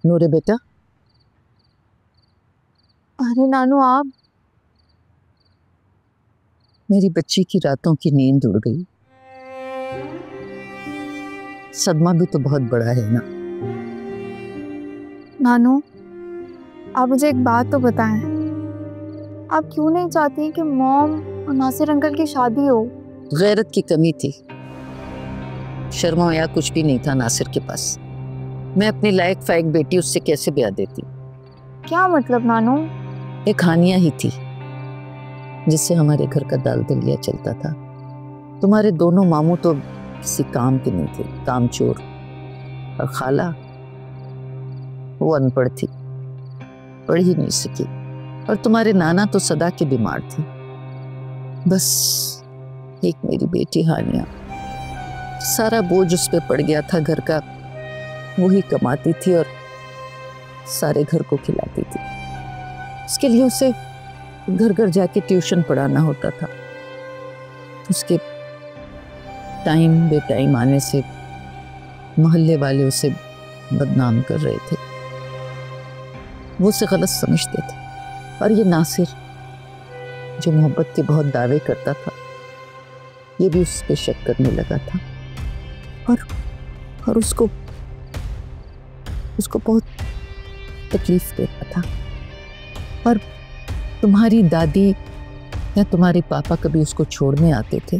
नूरे बेटा। अरे नानू आप। मेरी बच्ची की रातों की नींद उड़ गई। सदमा भी तो बहुत बड़ा है ना। नानू आप मुझे एक बात तो बताएं, आप क्यों नहीं चाहती कि मॉम और नासिर अंकल की शादी हो? गैरत की कमी थी, शर्मा या कुछ भी नहीं था नासिर के पास। मैं अपनी लायक फायक बेटी उससे कैसे ब्याह देती? क्या मतलब नानू? एक हानिया ही थी जिससे हमारे घर का दाल दलिया चलता था। तुम्हारे दोनों मामू तो किसी काम के नहीं थे, कामचोर। और खाला वो अनपढ़ थी, पढ़ ही नहीं सकी। और तुम्हारे नाना तो सदा के बीमार थे। बस एक मेरी बेटी हानिया, सारा बोझ उस पे पड़ गया था घर का। वही कमाती थी और सारे घर को खिलाती थी। उसके लिए उसे घर घर जाके ट्यूशन पढ़ाना होता था। उसके टाइम बे टाइम आने से मोहल्ले वाले उसे बदनाम कर रहे थे, वो उसे गलत समझते थे। और ये नासिर जो मोहब्बत के बहुत दावे करता था, ये भी उस पे शक करने लगा था। और उसको बहुत तकलीफ देता था। और तुम्हारी दादी या तुम्हारे पापा कभी उसको छोड़ने आते थे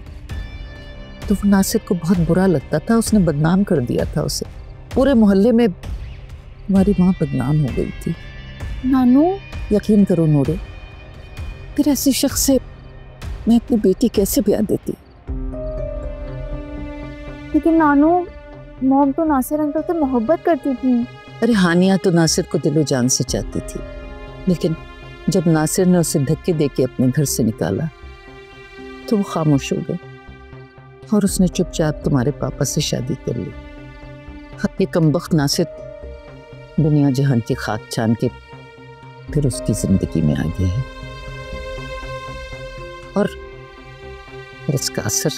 तो वो नासिर को बहुत बुरा लगता था। उसने बदनाम कर दिया था उसे। पूरे मोहल्ले में तुम्हारी माँ बदनाम हो गई थी। नानू यकीन करो नूरे, फिर ऐसे शख्स से मैं अपनी बेटी कैसे ब्याह देती? लेकिन नानू मॉम तो नासिर अंकल से मोहब्बत करती थी। अरे हानिया तो नासिर को दिलो जान से चाहती थी, लेकिन जब नासिर ने उसे धक्के देके अपने घर से निकाला तो वो खामोश हो गए और उसने चुपचाप तुम्हारे पापा से शादी कर ली। ये कमबख्त नासिर दुनिया जहान की खाक छान के फिर उसकी जिंदगी में आ गया है। और इसका असर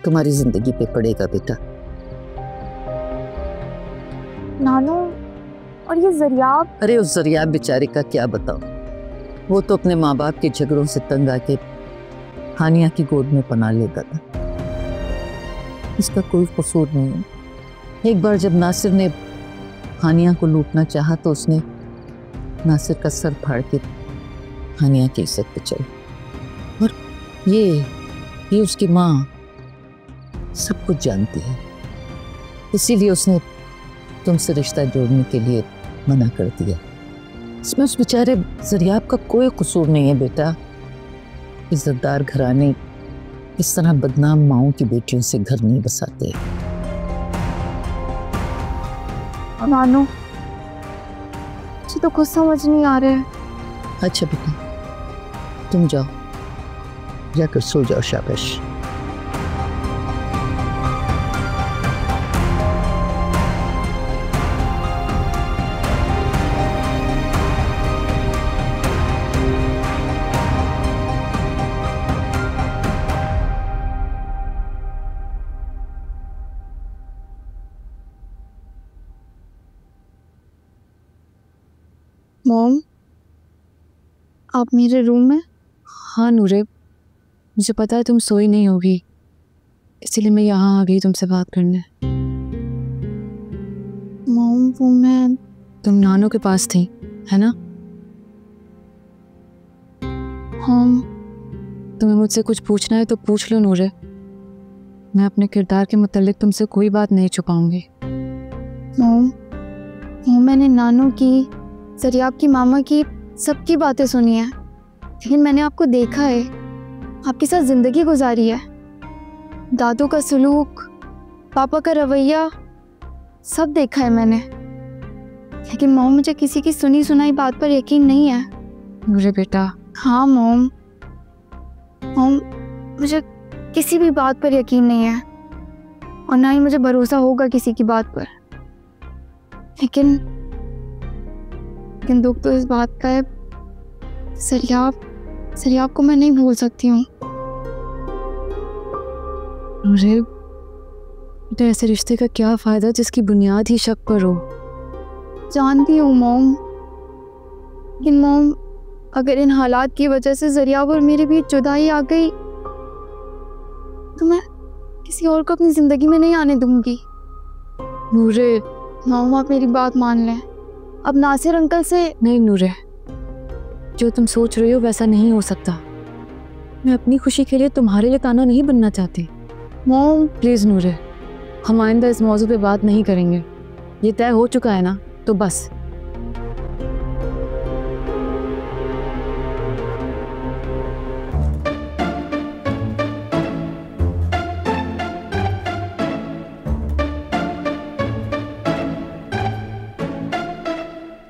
तुम्हारी जिंदगी पे पड़ेगा बेटा। नानू और ये ज़रियाब? अरे उस ज़रियाब बेचारे का क्या बताओ, वो तो अपने माँ बाप के झगड़ों से तंग आके हानिया की गोद में पनाह लेता था। इसका कोई कसूर नहीं है। एक बार जब नासिर ने हानिया को लूटना चाहा तो उसने नासिर का सर फाड़ के हानिया के इज्जत पे चला। और ये उसकी माँ सब कुछ जानती है, इसीलिए उसने तुमसे रिश्ता जोड़ने के लिए मना कर दिया। इसमें उस बेचारे ज़रियाब का कोई कसूर नहीं है बेटा। इज्जतदार घराने इस तरह बदनाम माओं की बेटियों से घर नहीं बसाते। नानू मुझे तो कुछ समझ नहीं आ रहा है। अच्छा बेटा, तुम जाओ, जाकर सो जाओ। शाबाश। मॉम आप मेरे रूम में? हाँ नूरे, मुझे पता है तुम सोई नहीं होगी, इसीलिए मैं यहाँ आ गई तुमसे बात करने। मॉम वो मैं तुम नानू के पास थी है ना? हाँ। तुम्हें मुझसे कुछ पूछना है तो पूछ लो नूरे, मैं अपने किरदार के मुतालिक तुमसे कोई बात नहीं छुपाऊंगी। मॉम मैंने नानू की, ज़रियाब की, मामा की, सबकी बातें सुनी है, लेकिन मैंने आपको देखा है, आपके साथ ज़िंदगी गुजारी है। दादू का सलूक, पापा का रवैया, सब देखा है मैंने। लेकिन मॉम मुझे किसी की सुनी सुनाई बात पर यकीन नहीं है। नूरे बेटा। हाँ मॉम मुझे किसी भी बात पर यकीन नहीं है और ना ही मुझे भरोसा होगा किसी की बात पर। लेकिन दुख तो इस बात का है, ज़रियाब को मैं नहीं भूल सकती हूँ। नूरे बेटा, ऐसे रिश्ते का क्या फ़ायदा जिसकी बुनियाद ही शक पर हो। जानती हूँ मॉम, लेकिन मॉम अगर इन हालात की वजह से जरिया और मेरे बीच जुदाई आ गई तो मैं किसी और को अपनी ज़िंदगी में नहीं आने दूंगी। नूरे, मॉम आप मेरी बात मान लें। अब नासिर अंकल से नहीं नूरे, जो तुम सोच रही हो वैसा नहीं हो सकता। मैं अपनी खुशी के लिए तुम्हारे लिए ताना नहीं बनना चाहती। मॉम प्लीज़ नूरे, हम आइंदा इस मौजू पे बात नहीं करेंगे। ये तय हो चुका है ना, तो बस